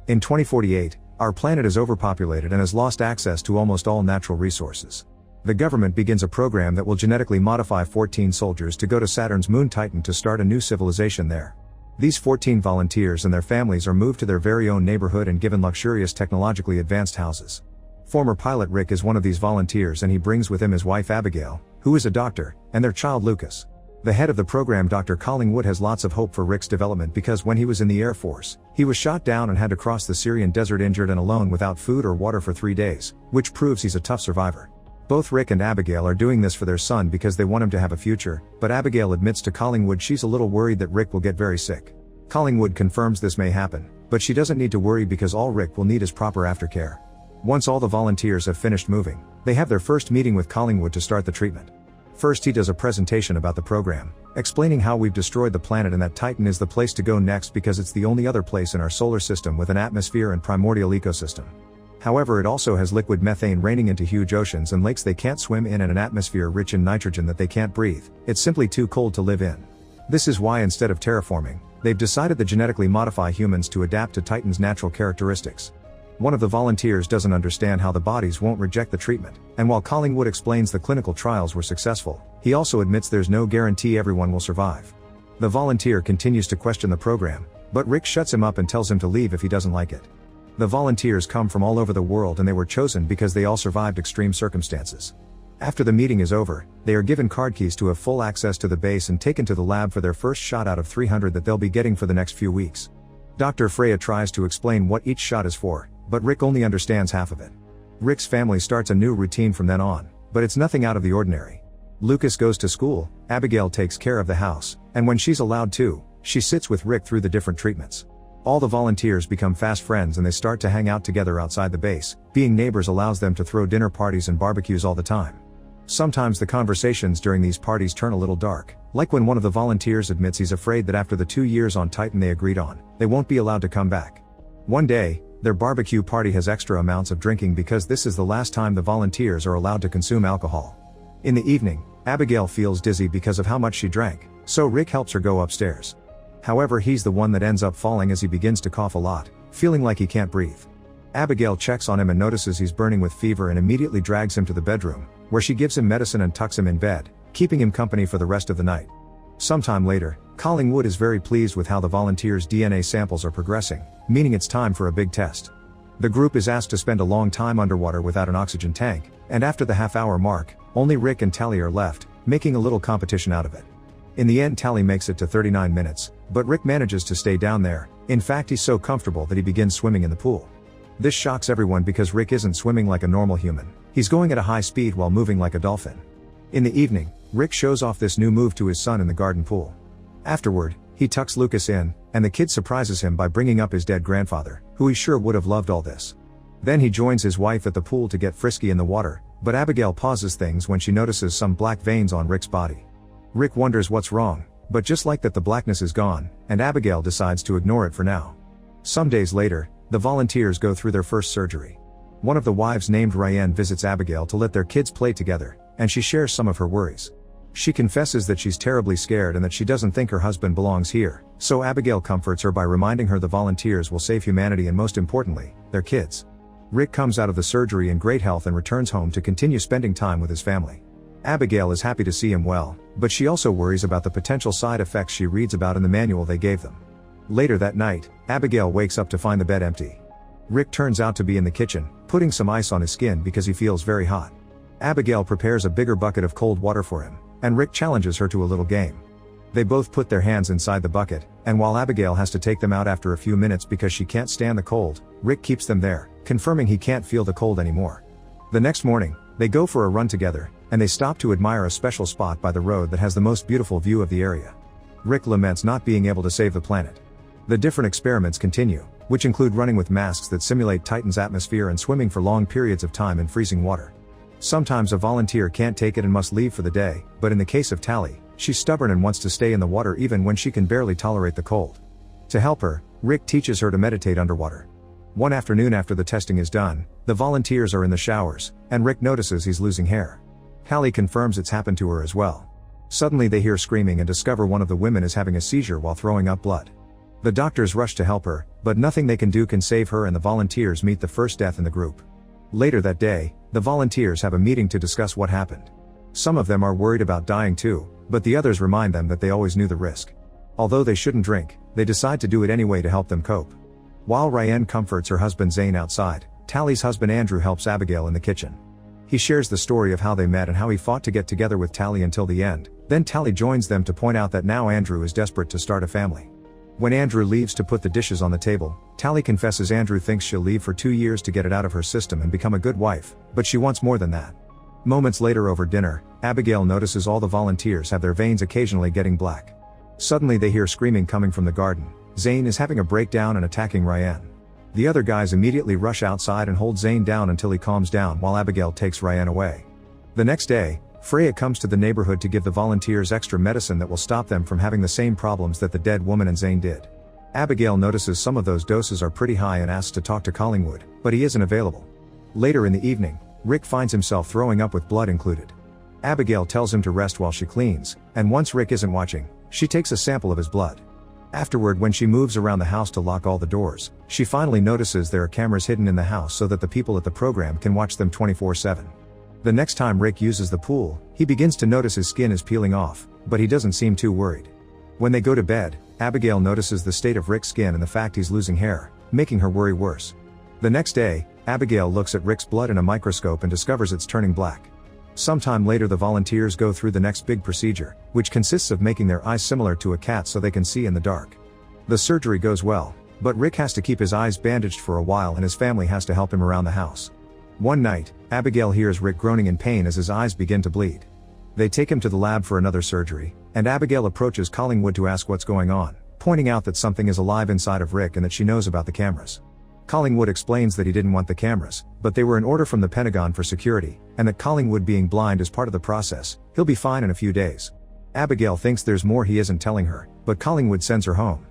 In 2048, our planet is overpopulated and has lost access to almost all natural resources. The government begins a program that will genetically modify 14 soldiers to go to Saturn's moon Titan to start a new civilization there. These 14 volunteers and their families are moved to their very own neighborhood and given luxurious technologically advanced houses. Former pilot Rick is one of these volunteers, and he brings with him his wife Abigail, who is a doctor, and their child Lucas. The head of the program, Dr. Collingwood, has lots of hope for Rick's development because when he was in the Air Force, he was shot down and had to cross the Syrian desert injured and alone without food or water for 3 days, which proves he's a tough survivor. Both Rick and Abigail are doing this for their son because they want him to have a future, but Abigail admits to Collingwood she's a little worried that Rick will get very sick. Collingwood confirms this may happen, but she doesn't need to worry because all Rick will need is proper aftercare. Once all the volunteers have finished moving, they have their first meeting with Collingwood to start the treatment. First, he does a presentation about the program, explaining how we've destroyed the planet and that Titan is the place to go next because it's the only other place in our solar system with an atmosphere and primordial ecosystem. However, it also has liquid methane raining into huge oceans and lakes they can't swim in and an atmosphere rich in nitrogen that they can't breathe. It's simply too cold to live in. This is why, instead of terraforming, they've decided to genetically modify humans to adapt to Titan's natural characteristics. One of the volunteers doesn't understand how the bodies won't reject the treatment, and while Collingwood explains the clinical trials were successful, he also admits there's no guarantee everyone will survive. The volunteer continues to question the program, but Rick shuts him up and tells him to leave if he doesn't like it. The volunteers come from all over the world and they were chosen because they all survived extreme circumstances. After the meeting is over, they are given card keys to have full access to the base and taken to the lab for their first shot out of 300 that they'll be getting for the next few weeks. Dr. Freya tries to explain what each shot is for, but Rick only understands half of it. Rick's family starts a new routine from then on, but it's nothing out of the ordinary. Lucas goes to school, Abigail takes care of the house, and when she's allowed to, she sits with Rick through the different treatments. All the volunteers become fast friends and they start to hang out together outside the base. Being neighbors allows them to throw dinner parties and barbecues all the time. Sometimes the conversations during these parties turn a little dark, like when one of the volunteers admits he's afraid that after the 2 years on Titan they agreed on, they won't be allowed to come back. One day, their barbecue party has extra amounts of drinking because this is the last time the volunteers are allowed to consume alcohol. In the evening, Abigail feels dizzy because of how much she drank, so Rick helps her go upstairs. However, he's the one that ends up falling as he begins to cough a lot, feeling like he can't breathe. Abigail checks on him and notices he's burning with fever and immediately drags him to the bedroom, where she gives him medicine and tucks him in bed, keeping him company for the rest of the night. Sometime later, Collingwood is very pleased with how the volunteers' DNA samples are progressing, meaning it's time for a big test. The group is asked to spend a long time underwater without an oxygen tank, and after the half-hour mark, only Rick and Tally are left, making a little competition out of it. In the end, Tally makes it to 39 minutes, but Rick manages to stay down there. In fact, he's so comfortable that he begins swimming in the pool. This shocks everyone because Rick isn't swimming like a normal human. He's going at a high speed while moving like a dolphin. In the evening, Rick shows off this new move to his son in the garden pool. Afterward, he tucks Lucas in, and the kid surprises him by bringing up his dead grandfather, who he sure would have loved all this. Then he joins his wife at the pool to get frisky in the water, but Abigail pauses things when she notices some black veins on Rick's body. Rick wonders what's wrong, but just like that the blackness is gone, and Abigail decides to ignore it for now. Some days later, the volunteers go through their first surgery. One of the wives named Ryan visits Abigail to let their kids play together, and she shares some of her worries. She confesses that she's terribly scared and that she doesn't think her husband belongs here, so Abigail comforts her by reminding her the volunteers will save humanity and most importantly, their kids. Rick comes out of the surgery in great health and returns home to continue spending time with his family. Abigail is happy to see him well, but she also worries about the potential side effects she reads about in the manual they gave them. Later that night, Abigail wakes up to find the bed empty. Rick turns out to be in the kitchen, putting some ice on his skin because he feels very hot. Abigail prepares a bigger bucket of cold water for him, and Rick challenges her to a little game. They both put their hands inside the bucket, and while Abigail has to take them out after a few minutes because she can't stand the cold, Rick keeps them there, confirming he can't feel the cold anymore. The next morning, they go for a run together, and they stop to admire a special spot by the road that has the most beautiful view of the area. Rick laments not being able to save the planet. The different experiments continue, which include running with masks that simulate Titan's atmosphere and swimming for long periods of time in freezing water. Sometimes a volunteer can't take it and must leave for the day, but in the case of Tally, she's stubborn and wants to stay in the water even when she can barely tolerate the cold. To help her, Rick teaches her to meditate underwater. One afternoon after the testing is done, the volunteers are in the showers, and Rick notices he's losing hair. Tally confirms it's happened to her as well. Suddenly they hear screaming and discover one of the women is having a seizure while throwing up blood. The doctors rush to help her, but nothing they can do can save her, and the volunteers meet the first death in the group. Later that day, the volunteers have a meeting to discuss what happened. Some of them are worried about dying too, but the others remind them that they always knew the risk. Although they shouldn't drink, they decide to do it anyway to help them cope. While Ryan comforts her husband Zane outside, Tally's husband Andrew helps Abigail in the kitchen. He shares the story of how they met and how he fought to get together with Tally until the end. Then Tally joins them to point out that now Andrew is desperate to start a family. When Andrew leaves to put the dishes on the table, Tally confesses Andrew thinks she'll leave for 2 years to get it out of her system and become a good wife, but she wants more than that. Moments later over dinner, Abigail notices all the volunteers have their veins occasionally getting black. Suddenly they hear screaming coming from the garden. Zane is having a breakdown and attacking Ryan. The other guys immediately rush outside and hold Zane down until he calms down while Abigail takes Ryan away. The next day, Freya comes to the neighborhood to give the volunteers extra medicine that will stop them from having the same problems that the dead woman and Zane did. Abigail notices some of those doses are pretty high and asks to talk to Collingwood, but he isn't available. Later in the evening, Rick finds himself throwing up with blood included. Abigail tells him to rest while she cleans, and once Rick isn't watching, she takes a sample of his blood. Afterward, when she moves around the house to lock all the doors, she finally notices there are cameras hidden in the house so that the people at the program can watch them 24/7. The next time Rick uses the pool, he begins to notice his skin is peeling off, but he doesn't seem too worried. When they go to bed, Abigail notices the state of Rick's skin and the fact he's losing hair, making her worry worse. The next day, Abigail looks at Rick's blood in a microscope and discovers it's turning black. Sometime later the volunteers go through the next big procedure, which consists of making their eyes similar to a cat so they can see in the dark. The surgery goes well, but Rick has to keep his eyes bandaged for a while and his family has to help him around the house. One night, Abigail hears Rick groaning in pain as his eyes begin to bleed. They take him to the lab for another surgery, and Abigail approaches Collingwood to ask what's going on, pointing out that something is alive inside of Rick and that she knows about the cameras. Collingwood explains that he didn't want the cameras, but they were an order from the Pentagon for security, and that Collingwood being blind is part of the process. He'll be fine in a few days. Abigail thinks there's more he isn't telling her, but Collingwood sends her home.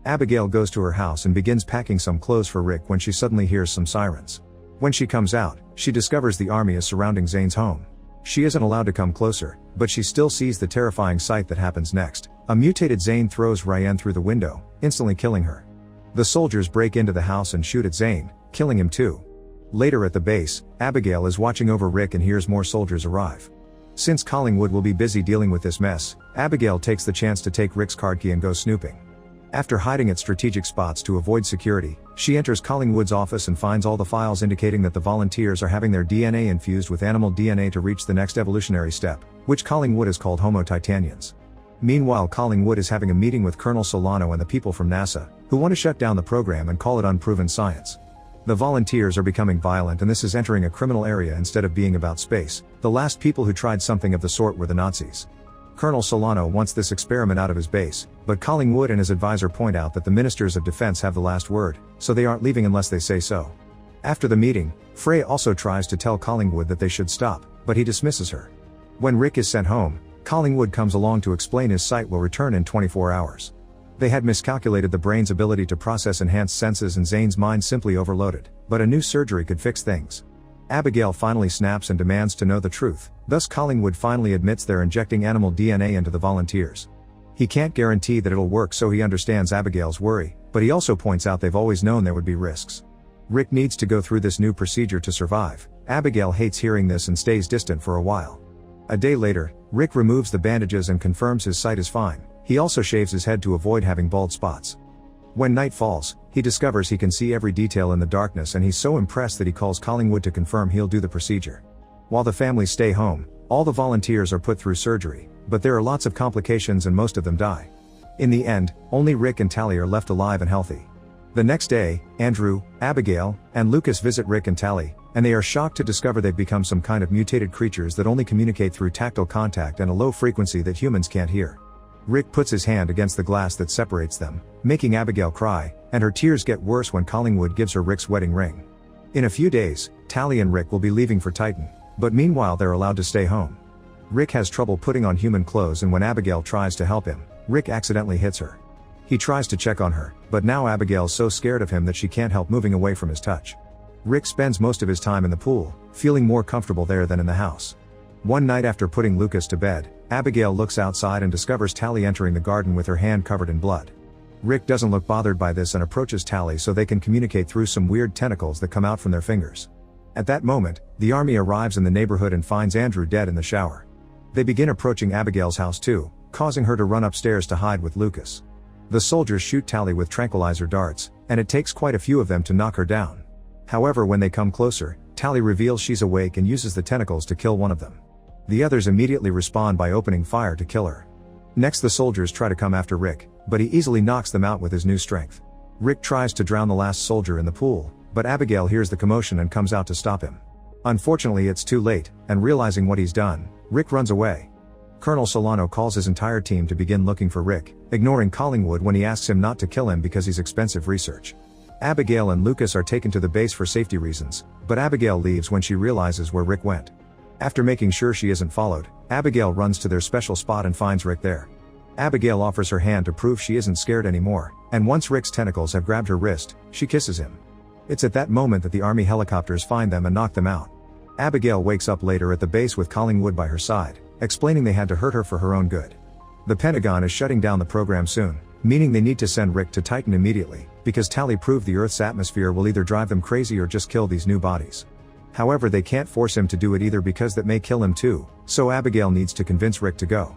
Abigail goes to her house and begins packing some clothes for Rick when she suddenly hears some sirens. When she comes out, she discovers the army is surrounding Zane's home. She isn't allowed to come closer, but she still sees the terrifying sight that happens next. A mutated Zane throws Ryan through the window, instantly killing her. The soldiers break into the house and shoot at Zane, killing him too. Later at the base, Abigail is watching over Rick and hears more soldiers arrive. Since Collingwood will be busy dealing with this mess, Abigail takes the chance to take Rick's card key and go snooping. After hiding at strategic spots to avoid security, she enters Collingwood's office and finds all the files indicating that the volunteers are having their DNA infused with animal DNA to reach the next evolutionary step, which Collingwood has called Homo Titanians. Meanwhile, Collingwood is having a meeting with Colonel Solano and the people from NASA, who want to shut down the program and call it unproven science. The volunteers are becoming violent and this is entering a criminal area instead of being about space. The last people who tried something of the sort were the Nazis. Colonel Solano wants this experiment out of his base, but Collingwood and his advisor point out that the ministers of defense have the last word, so they aren't leaving unless they say so. After the meeting, Frey also tries to tell Collingwood that they should stop, but he dismisses her. When Rick is sent home, Collingwood comes along to explain his sight will return in 24 hours. They had miscalculated the brain's ability to process enhanced senses and Zane's mind simply overloaded, but a new surgery could fix things. Abigail finally snaps and demands to know the truth, thus Collingwood finally admits they're injecting animal DNA into the volunteers. He can't guarantee that it'll work, so he understands Abigail's worry, but he also points out they've always known there would be risks. Rick needs to go through this new procedure to survive. Abigail hates hearing this and stays distant for a while. A day later, Rick removes the bandages and confirms his sight is fine. He also shaves his head to avoid having bald spots. When night falls, he discovers he can see every detail in the darkness and he's so impressed that he calls Collingwood to confirm he'll do the procedure. While the families stay home, all the volunteers are put through surgery, but there are lots of complications and most of them die. In the end, only Rick and Tally are left alive and healthy. The next day, Andrew, Abigail, and Lucas visit Rick and Tally, and they are shocked to discover they've become some kind of mutated creatures that only communicate through tactile contact and a low frequency that humans can't hear. Rick puts his hand against the glass that separates them, making Abigail cry, and her tears get worse when Collingwood gives her Rick's wedding ring. In a few days, Tally and Rick will be leaving for Titan, but meanwhile they're allowed to stay home. Rick has trouble putting on human clothes and when Abigail tries to help him, Rick accidentally hits her. He tries to check on her, but now Abigail's so scared of him that she can't help moving away from his touch. Rick spends most of his time in the pool, feeling more comfortable there than in the house. One night after putting Lucas to bed, Abigail looks outside and discovers Tally entering the garden with her hand covered in blood. Rick doesn't look bothered by this and approaches Tally so they can communicate through some weird tentacles that come out from their fingers. At that moment, the army arrives in the neighborhood and finds Andrew dead in the shower. They begin approaching Abigail's house too, causing her to run upstairs to hide with Lucas. The soldiers shoot Tally with tranquilizer darts, and it takes quite a few of them to knock her down. However, when they come closer, Tally reveals she's awake and uses the tentacles to kill one of them. The others immediately respond by opening fire to kill her. Next, the soldiers try to come after Rick, but he easily knocks them out with his new strength. Rick tries to drown the last soldier in the pool, but Abigail hears the commotion and comes out to stop him. Unfortunately, it's too late, and realizing what he's done, Rick runs away. Colonel Solano calls his entire team to begin looking for Rick, ignoring Collingwood when he asks him not to kill him because he's expensive research. Abigail and Lucas are taken to the base for safety reasons, but Abigail leaves when she realizes where Rick went. After making sure she isn't followed, Abigail runs to their special spot and finds Rick there. Abigail offers her hand to prove she isn't scared anymore, and once Rick's tentacles have grabbed her wrist, she kisses him. It's at that moment that the army helicopters find them and knock them out. Abigail wakes up later at the base with Collingwood by her side, explaining they had to hurt her for her own good. The Pentagon is shutting down the program soon, meaning they need to send Rick to Titan immediately, because Tally proved the Earth's atmosphere will either drive them crazy or just kill these new bodies. However, they can't force him to do it either because that may kill him too, so Abigail needs to convince Rick to go.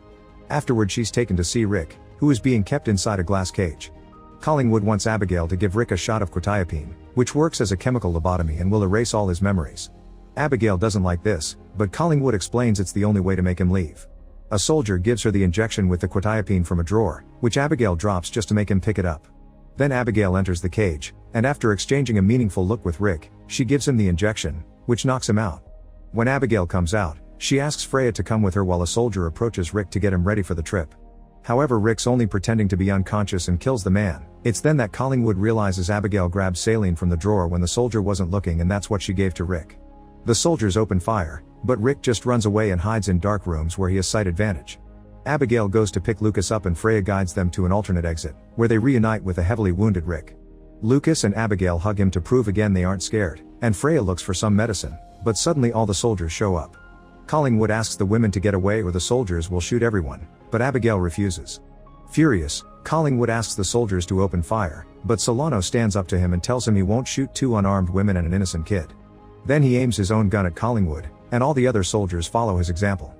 Afterward, she's taken to see Rick, who is being kept inside a glass cage. Collingwood wants Abigail to give Rick a shot of quetiapine, which works as a chemical lobotomy and will erase all his memories. Abigail doesn't like this, but Collingwood explains it's the only way to make him leave. A soldier gives her the injection with the quetiapine from a drawer, which Abigail drops just to make him pick it up. Then Abigail enters the cage, and after exchanging a meaningful look with Rick, she gives him the injection, which knocks him out. When Abigail comes out, she asks Freya to come with her while a soldier approaches Rick to get him ready for the trip. However, Rick's only pretending to be unconscious and kills the man. It's then that Collingwood realizes Abigail grabbed saline from the drawer when the soldier wasn't looking, and that's what she gave to Rick. The soldiers open fire, but Rick just runs away and hides in dark rooms where he has sight advantage. Abigail goes to pick Lucas up and Freya guides them to an alternate exit, where they reunite with a heavily wounded Rick. Lucas and Abigail hug him to prove again they aren't scared, and Freya looks for some medicine, but suddenly all the soldiers show up. Collingwood asks the women to get away or the soldiers will shoot everyone, but Abigail refuses. Furious, Collingwood asks the soldiers to open fire, but Solano stands up to him and tells him he won't shoot two unarmed women and an innocent kid. Then he aims his own gun at Collingwood, and all the other soldiers follow his example.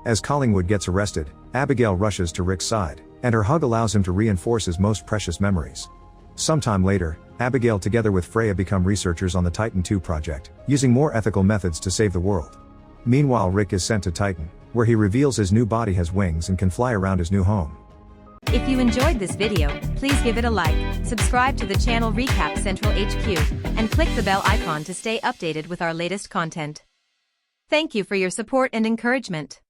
As Collingwood gets arrested, Abigail rushes to Rick's side, and her hug allows him to reinforce his most precious memories. Sometime later, Abigail together with Freya become researchers on the Titan II project, using more ethical methods to save the world. Meanwhile, Rick is sent to Titan, where he reveals his new body has wings and can fly around his new home. If you enjoyed this video, please give it a like, subscribe to the channel Recap Central HQ, and click the bell icon to stay updated with our latest content. Thank you for your support and encouragement.